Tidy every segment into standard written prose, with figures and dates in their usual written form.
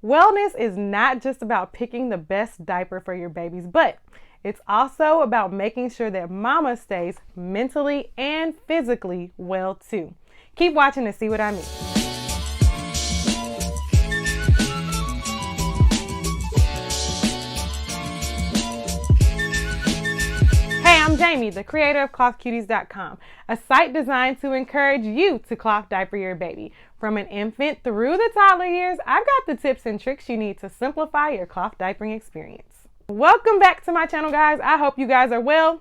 Wellness is not just about picking the best diaper for your babies, but it's also about making sure that mama stays mentally and physically well too. Keep watching to see what I mean. Hey, I'm Jamie, the creator of Cuties.com, a site designed to encourage you to cloth diaper your baby. From an infant through the toddler years, I've got the tips and tricks you need to simplify your cloth diapering experience. Welcome back to my channel, guys. I hope you guys are well.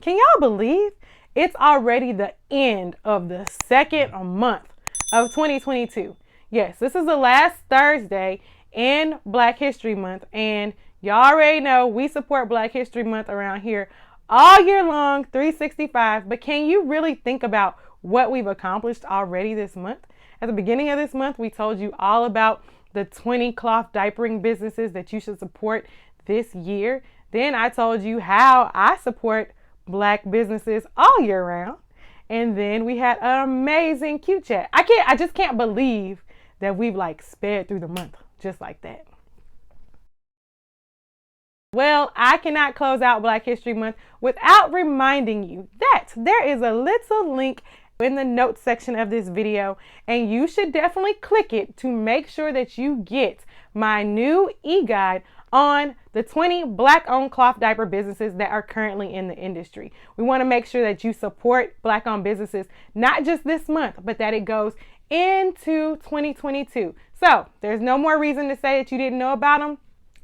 Can y'all believe it's already the end of the second month of 2022? Yes, this is the last Thursday in Black History Month, and y'all already know we support Black History Month around here all year long, 365. But can you really think about what we've accomplished already this month? At the beginning of this month, we told you all about the 20 cloth diapering businesses that you should support this year. Then I told you how I support Black businesses all year round. And then we had an amazing Q chat. I just can't believe that we've sped through the month just like that. Well, I cannot close out Black History Month without reminding you that there is a little link in the notes section of this video, and you should definitely click it to make sure that you get my new e-guide on the 20 Black-owned cloth diaper businesses that are currently in the industry. We want to make sure that you support Black-owned businesses, not just this month, but that it goes into 2022. So there's no more reason to say that you didn't know about them.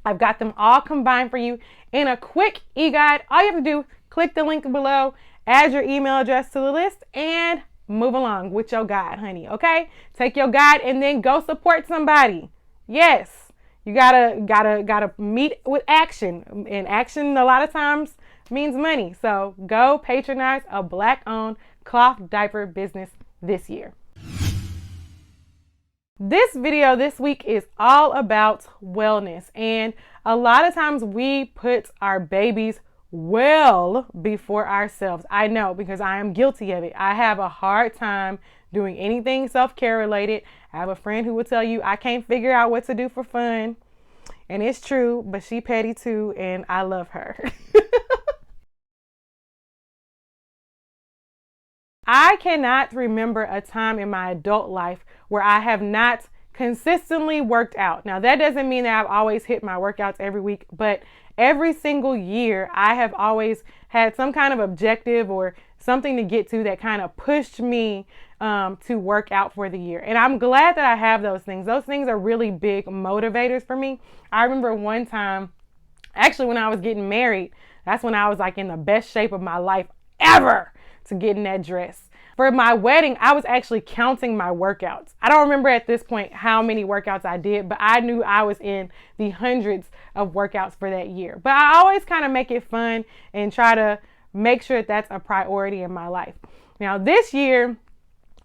I've got them all combined for you in a quick e-guide. All you have to do, click the link below, add your email address to the list, and move along with your guide, honey, okay? Take your guide and then go support somebody. Yes, you gotta meet with action. And action a lot of times means money. So go patronize a Black-owned cloth diaper business this year. This video this week is all about wellness, and a lot of times we put our babies well before ourselves. I know, because I am guilty of it. I have a hard time doing anything self-care related. I have a friend who will tell you I can't figure out what to do for fun, and it's true, but she petty too, and I love her. I cannot remember a time in my adult life where I have not consistently worked out. Now, that doesn't mean that I've always hit my workouts every week, but every single year I have always had some kind of objective or something to get to that kind of pushed me to work out for the year. And I'm glad that I have those things. Those things are really big motivators for me. I remember one time, actually when I was getting married, that's when I was in the best shape of my life ever to get in that dress. For my wedding, I was actually counting my workouts. I don't remember at this point how many workouts I did, but I knew I was in the hundreds of workouts for that year. But I always kind of make it fun and try to make sure that that's a priority in my life. Now, this year,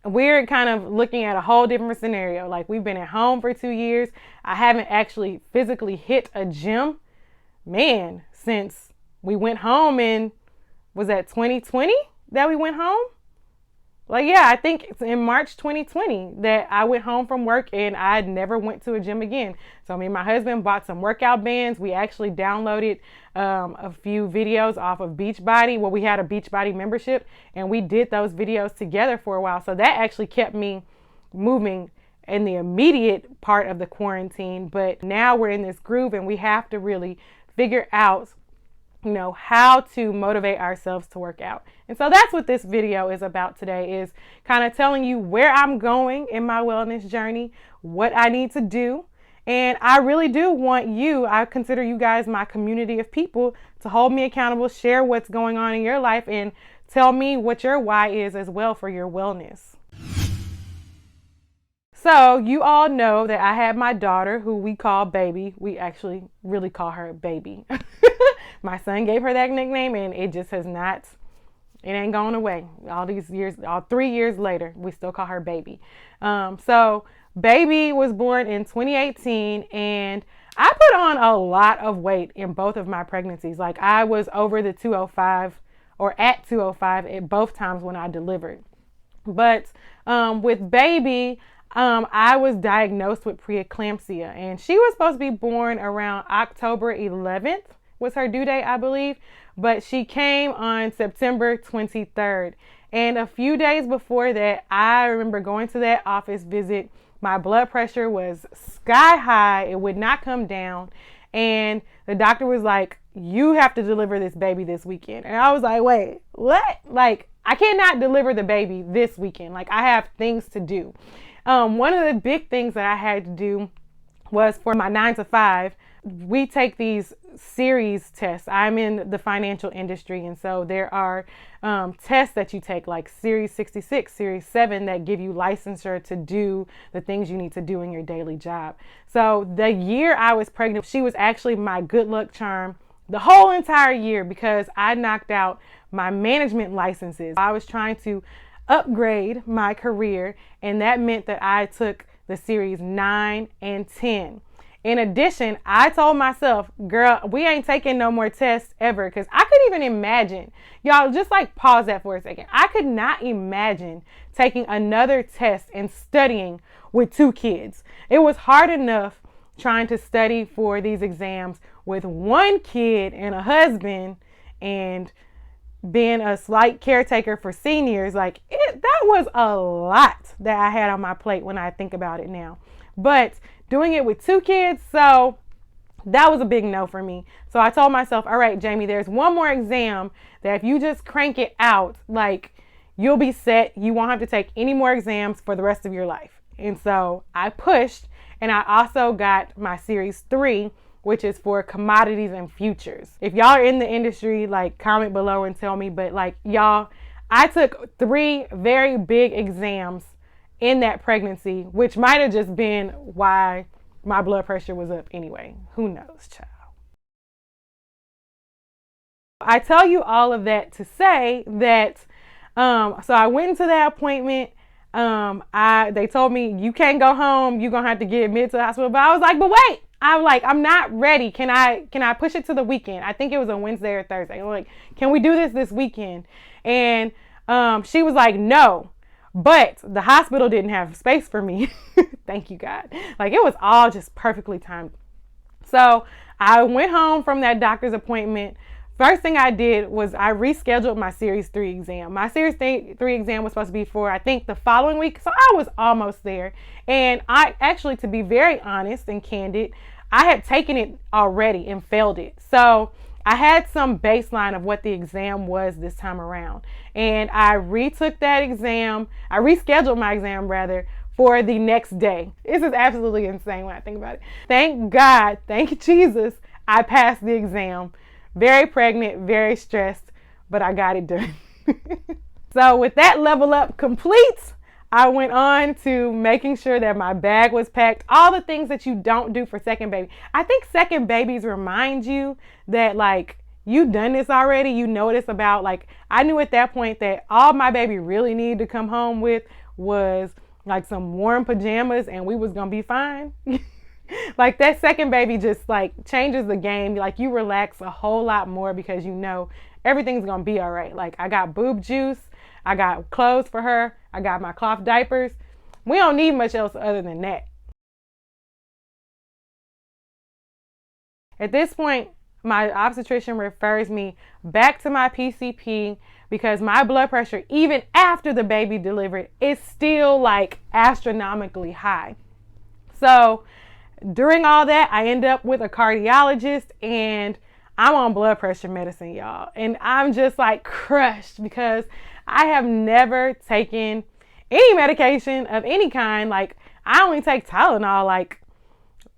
we're kind of looking at a whole different scenario. We've been at home for 2 years. I haven't actually physically hit a gym, since we went home in, was that 2020? That we went home? I think it's in March 2020 that I went home from work and I never went to a gym again. So me and my husband bought some workout bands. We actually downloaded a few videos off of Beachbody. Well, we had a Beachbody membership and we did those videos together for a while. So that actually kept me moving in the immediate part of the quarantine. But now we're in this groove and we have to really figure out how to motivate ourselves to work out. And so that's what this video is about today, is kind of telling you where I'm going in my wellness journey, what I need to do. And I really do want you, I consider you guys my community of people, to hold me accountable, share what's going on in your life, and tell me what your why is as well for your wellness. So you all know that I had my daughter, who we call Baby. We actually really call her Baby. My son gave her that nickname and it just has not, it ain't going away. All these years, 3 years later, we still call her Baby. So Baby was born in 2018 and I put on a lot of weight in both of my pregnancies. I was over the 205 or at 205 at both times when I delivered. But with Baby, I was diagnosed with preeclampsia, and she was supposed to be born around October 11th was her due date, I believe, but she came on September 23rd. And a few days before that, I remember going to that office visit. My blood pressure was sky high. It would not come down. And the doctor was like, you have to deliver this baby this weekend. And I was like, wait, what? Like, I cannot deliver the baby this weekend. Like, I have things to do. One of the big things that I had to do was for my 9 to 5, we take these series tests. I'm in the financial industry, and so there are tests that you take, like Series 66, Series 7, that give you licensure to do the things you need to do in your daily job. So the year I was pregnant, she was actually my good luck charm the whole entire year because I knocked out my management licenses. I was trying to upgrade my career, and that meant that I took the Series 9 and 10. In addition, I told myself, girl, we ain't taking no more tests ever, because I couldn't even imagine. Y'all, just like pause that for a second. I could not imagine taking another test and studying with 2 kids. It was hard enough trying to study for these exams with 1 kid and a husband and being a slight caretaker for seniors. Like, that was a lot that I had on my plate when I think about it now. But doing it with 2 kids, so that was a big no for me. So I told myself, all right, Jamie, there's one more exam that if you just crank it out, like, you'll be set. You won't have to take any more exams for the rest of your life. And so I pushed, and I also got my Series 3, which is for commodities and futures. If y'all are in the industry, like, comment below and tell me. But like, y'all, I took 3 very big exams in that pregnancy, which might have just been why my blood pressure was up anyway. Who knows, child? I tell you all of that to say that, so I went into that appointment. They told me, you can't go home. You're going to have to get admitted to the hospital. But I was like, but wait, I'm not ready. Can I push it to the weekend? I think it was a Wednesday or Thursday. I'm like, can we do this weekend? And, she was like, no. But the hospital didn't have space for me. Thank you, God. Like, it was all just perfectly timed. So I went home from that doctor's appointment. First thing I did was I rescheduled my Series 3 exam. My Series 3 exam was supposed to be for, I think, the following week. So I was almost there. And I actually, to be very honest and candid, I had taken it already and failed it. So I had some baseline of what the exam was this time around. And I retook that exam. I rescheduled my exam, rather, for the next day. This is absolutely insane when I think about it. Thank God, thank Jesus, I passed the exam. Very pregnant, very stressed, but I got it done. So with that level up complete, I went on to making sure that my bag was packed. All the things that you don't do for second baby. I think second babies remind you that, like, you've done this already. You know what it's about. Like, I knew at that point that all my baby really needed to come home with was like some warm pajamas, and we was gonna be fine. Like, that second baby just like changes the game. Like, you relax a whole lot more because you know everything's gonna be all right. Like, I got boob juice, I got clothes for her, I got my cloth diapers. We don't need much else other than that. At this point, my obstetrician refers me back to my PCP because my blood pressure, even after the baby delivered, is still like astronomically high. So during all that, I end up with a cardiologist, and I'm on blood pressure medicine, y'all. And I'm just like crushed because I have never taken any medication of any kind. Like, I only take Tylenol like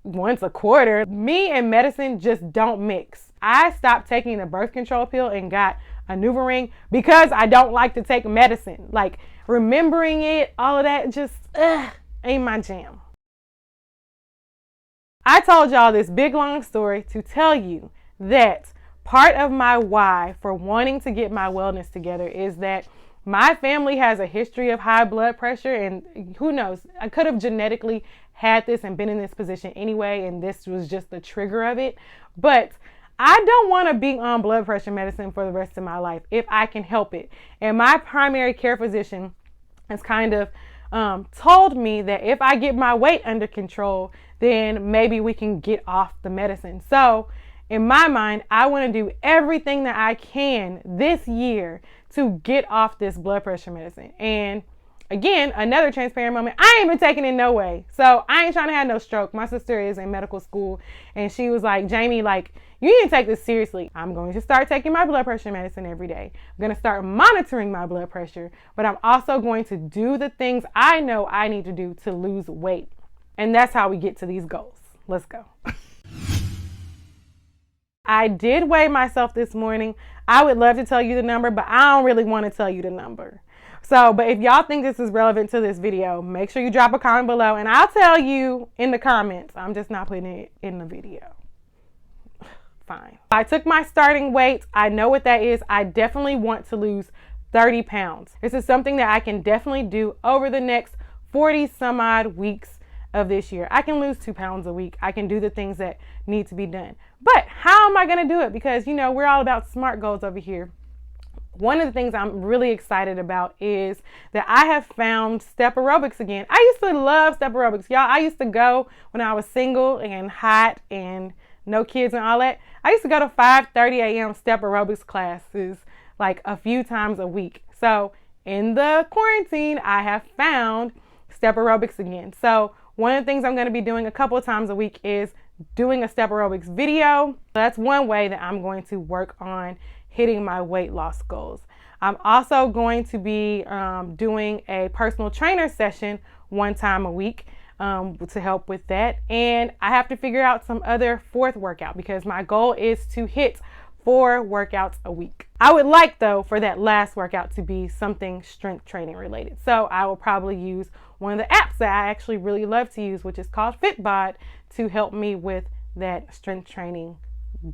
once a quarter. Me and medicine just don't mix. I stopped taking the birth control pill and got a NuvaRing because I don't like to take medicine. Like, remembering it, all of that just ain't my jam. I told y'all this big long story to tell you that part of my why for wanting to get my wellness together is that my family has a history of high blood pressure, and who knows, I could have genetically had this and been in this position anyway, and this was just the trigger of it. But I don't want to be on blood pressure medicine for the rest of my life if I can help it. And my primary care physician is kind of told me that if I get my weight under control, then maybe we can get off the medicine. So in my mind, I want to do everything that I can this year to get off this blood pressure medicine. And again, another transparent moment, I ain't been taking it no way. So I ain't trying to have no stroke. My sister is in medical school and she was like, Jamie, like, you need to take this seriously. I'm going to start taking my blood pressure medicine every day. I'm going to start monitoring my blood pressure, but I'm also going to do the things I know I need to do to lose weight. And that's how we get to these goals. Let's go. I did weigh myself this morning. I would love to tell you the number, but I don't really want to tell you the number. So, but if y'all think this is relevant to this video, make sure you drop a comment below and I'll tell you in the comments. I'm just not putting it in the video. Fine. I took my starting weight. I know what that is. I definitely want to lose 30 pounds. This is something that I can definitely do over the next 40 some odd weeks of this year. I can lose 2 pounds a week. I can do the things that need to be done. But how am I going to do it? Because, you know, we're all about SMART goals over here. One of the things I'm really excited about is that I have found step aerobics again. I used to love step aerobics. Y'all, I used to go when I was single and hot and no kids and all that. I used to go to 5:30 a.m. step aerobics classes like a few times a week. So in the quarantine, I have found step aerobics again. So one of the things I'm going to be doing a couple of times a week is doing a step aerobics video. That's one way that I'm going to work on hitting my weight loss goals. I'm also going to be doing a personal trainer session one time a week to help with that. And I have to figure out some other fourth workout because my goal is to hit 4 workouts a week. I would like though for that last workout to be something strength training related. So I will probably use one of the apps that I actually really love to use, which is called Fitbod, to help me with that strength training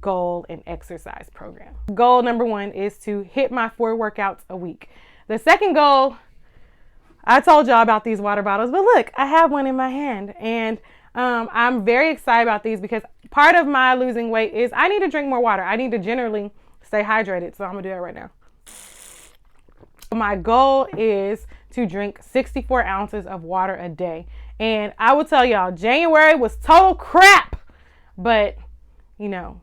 goal and exercise program. Goal number 1 is to hit my 4 workouts a week. The second goal, I told y'all about these water bottles, but look, I have one in my hand and I'm very excited about these because part of my losing weight is I need to drink more water. I need to generally stay hydrated. So I'm gonna do that right now. My goal is to drink 64 ounces of water a day. And I will tell y'all, January was total crap, but you know,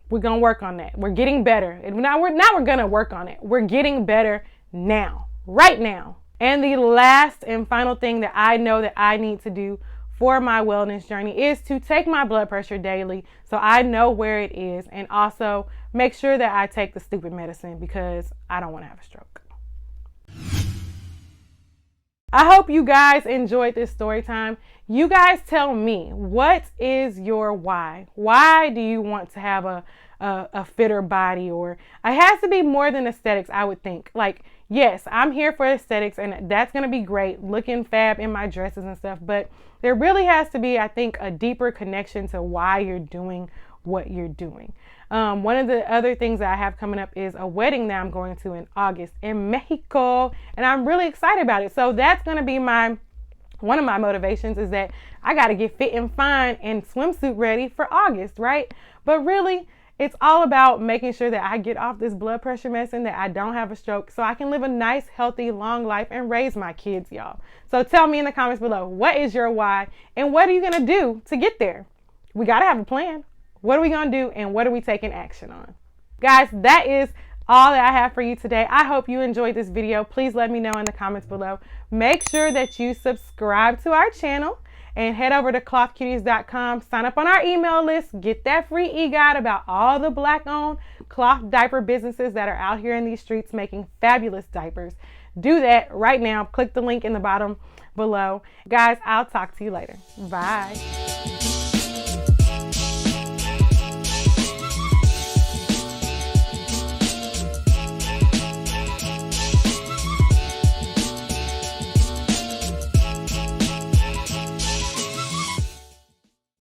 we're going to work on that. We're getting better. And now we're going to work on it. We're getting better now, right now. And the last and final thing that I know that I need to do for my wellness journey is to take my blood pressure daily so I know where it is, and also make sure that I take the stupid medicine because I don't want to have a stroke. I hope you guys enjoyed this story time. You guys tell me, what is your why? Why do you want to have a fitter body? Or it has to be more than aesthetics, I would think. Like, yes, I'm here for aesthetics and that's going to be great, looking fab in my dresses and stuff. But there really has to be, I think, a deeper connection to why you're doing what you're doing. One of the other things that I have coming up is a wedding that I'm going to in August in Mexico, and I'm really excited about it. So that's going to be one of my motivations, is that I got to get fit and fine and swimsuit ready for August, right? But really, it's all about making sure that I get off this blood pressure medicine, that I don't have a stroke, so I can live a nice, healthy, long life and raise my kids, y'all. So tell me in the comments below, what is your why and what are you going to do to get there? We got to have a plan. What are we going to do and what are we taking action on? Guys, that is all that I have for you today. I hope you enjoyed this video. Please let me know in the comments below. Make sure that you subscribe to our channel and head over to clothcuties.com. Sign up on our email list. Get that free e-guide about all the Black-owned cloth diaper businesses that are out here in these streets making fabulous diapers. Do that right now. Click the link in the bottom below. Guys, I'll talk to you later. Bye.